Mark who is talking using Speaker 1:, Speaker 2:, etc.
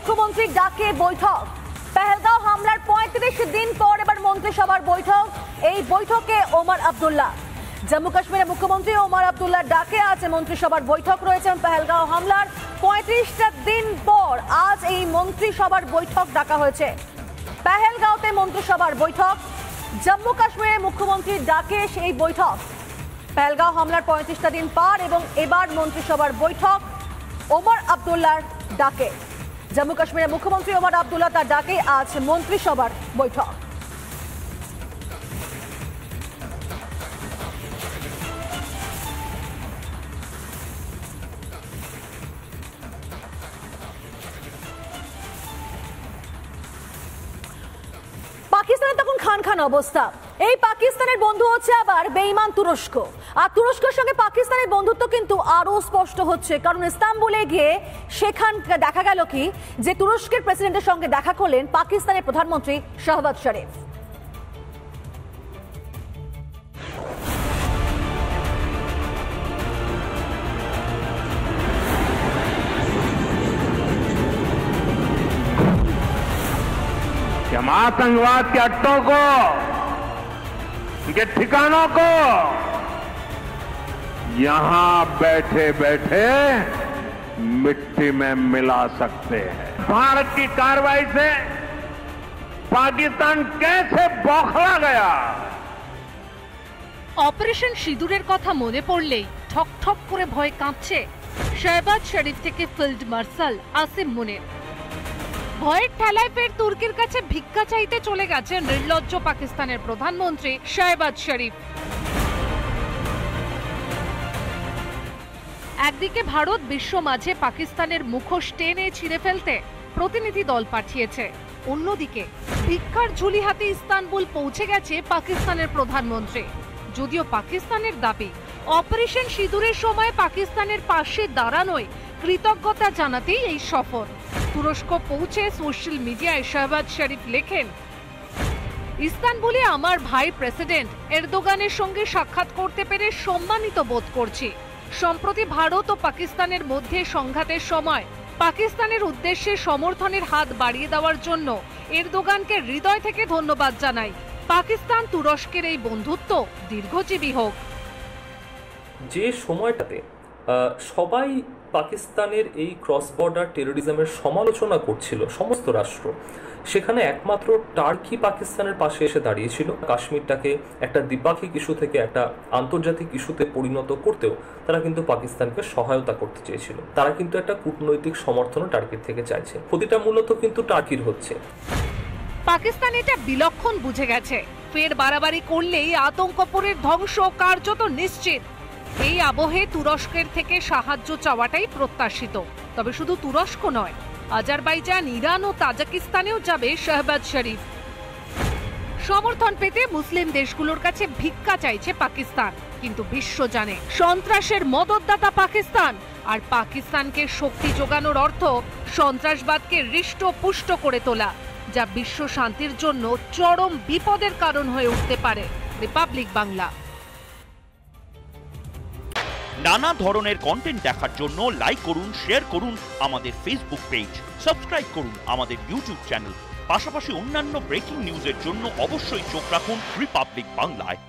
Speaker 1: মুখ্যমন্ত্রীর ডাকে বৈঠক। পেহেলগাঁও হামলার ৩৫ দিন পর এবার মন্ত্রিসভার বৈঠক। এই বৈঠকে ওমর আব্দুল্লাহ, জম্মু কাশ্মীরের মুখ্যমন্ত্রী ওমর আব্দুল্লাহর ডাকে আজ মন্ত্রিসভার বৈঠক রয়েছে। পেহেলগাঁও হামলার ৩৫টা দিন পর আজ এই মন্ত্রিসভার বৈঠক ডাকা হয়েছে। পেহেলগাঁওতে মন্ত্রিসভার বৈঠক, জম্মু কাশ্মীরের মুখ্যমন্ত্রীর ডাকে সেই বৈঠক। পেহেলগাঁও হামলার ৩৫টা দিন পার এবং এবার মন্ত্রিসভার বৈঠক ওমর আব্দুল্লাহর ডাকে। জম্মু কাশ্মীরের মুখ্যমন্ত্রী ওমর আব্দুল্লাহ তার ডাকে আজ মন্ত্রিসভার বৈঠক। পাকিস্তানের তখন খান খান অবস্থা। এই পাকিস্তানের বন্ধু হচ্ছে আবার বেঈমান তুরস্ক, আর তুরস্কের সঙ্গে পাকিস্তানের বন্ধুত্ব কিন্তু আরো স্পষ্ট হচ্ছে, কারণ ইস্তাম্বুলে গিয়ে সেখানে দেখা গেল কি যে তুরস্কের প্রেসিডেন্টের সঙ্গে দেখা করলেন পাকিস্তানের প্রধানমন্ত্রী শাহবাজ শরীফ।
Speaker 2: हम आतंकवाद के अड्डों को, उनके ठिकानों को यहां बैठे बैठे मिट्टी में मिला सकते हैं। भारत की कार्रवाई से पाकिस्तान कैसे बौखला गया।
Speaker 3: অপারেশন সিঁদুরের কথা মনে পড়লেই ঠক ঠক করে ভয় কাঁপছে শাহবাজ শরীফ থেকে ফিল্ড মার্শাল আসিম মুনির। ভয়ের ঠেলায় ফের তুর্কির কাছে ভিক্ষা চাইতে চলে গেছে নির্লজ্জ পাকিস্তানের প্রধানমন্ত্রী শাহবাজ শরীফ। একদিকে ভারত বিশ্ব মাঝে পাকিস্তানের মুখোশ টেনে ছিঁড়ে ফেলতে প্রতিনিধি দল পাঠিয়েছে, অন্যদিকে ভিক্ষার ঝুলি হাতে ইস্তানবুল পৌঁছে গেছে পাকিস্তানের প্রধানমন্ত্রী। যদিও পাকিস্তানের দাবি অপারেশন সিঁদুরের সময় পাকিস্তানের পাশে দাঁড়ানোয় কৃতজ্ঞতা জানাতেই এই সফর। তুরস্ক পৌঁছে সোশ্যাল মিডিয়ায় শাহবাজ শরীফ লেখেন, ইস্তানবুলে আমার ভাই প্রেসিডেন্ট এরদোগানের সঙ্গে সাক্ষাৎ করতে পেরে সম্মানিত বোধ করছি। সম্প্রতি ভারত ও পাকিস্তানের মধ্যে সংঘাতের সময় পাকিস্তানের উদ্দেশ্যে সমর্থনের হাত বাড়িয়ে দেওয়ার জন্য এরদোগানকে হৃদয় থেকে ধন্যবাদ জানাই। পাকিস্তান তুরস্কের এই বন্ধুত্ব দীর্ঘজীবী হোক।
Speaker 4: যে সময়টাতে সবাই পাকিস্তানের এই ক্রস বর্ডার টেরোরিজমের সমালোচনা করছিল সমস্ত রাষ্ট্র, সেখানে একমাত্র টার্কি পাকিস্তানের পাশে এসে দাঁড়িয়েছিল। কাশ্মীরটাকে একটা দ্বিপাক্ষিক ইস্যু থেকে একটা আন্তর্জাতিক ইস্যুতে পরিণত করতেও তারা কিন্তু পাকিস্তানকে সহায়তা করতে চেয়েছিল। তারা কিন্তু একটা কূটনৈতিক সমর্থনও টার্কির থেকে চাইছে। ক্ষতিটা মূলত কিন্তু টার্কির হচ্ছে।
Speaker 3: পাকিস্তান এটা বিলক্ষণ বুঝে গেছে, ফের বাড়াবাড়ি করলেই আতঙ্কপুরের ধ্বংস কার্যত নিশ্চিত। এই আবহে তুরস্কের থেকে সাহায্য চাওয়াটাই প্রত্যাশিত। তবে শুধু তুরস্ক নয়, আজারবাইজান, ইরান ও তাজিকিস্তানেও যাবে শাহবাজ শরীফ। সমর্থন পেতে মুসলিম দেশগুলোর কাছে ভিক্ষা চাইছে পাকিস্তান, কিন্তু বিশ্ব জানে সন্ত্রাসের মদতদাতা পাকিস্তান, আর পাকিস্তানকে শক্তি যোগানোর অর্থ সন্ত্রাসবাদকে হৃষ্টপুষ্ট করে তোলা, যা বিশ্ব শান্তির জন্য চরম বিপদের কারণ হয়ে উঠতে পারে। রিপাবলিক বাংলা।
Speaker 5: নানা ধরনের কন্টেন্ট দেখার জন্য লাইক করুন, শেয়ার করুন আমাদের ফেসবুক পেজ, সাবস্ক্রাইব করুন আমাদের ইউটিউব চ্যানেল। পাশাপাশি অন্যান্য ব্রেকিং নিউজের জন্য অবশ্যই চোখ রাখুন রিপাবলিক বাংলায়।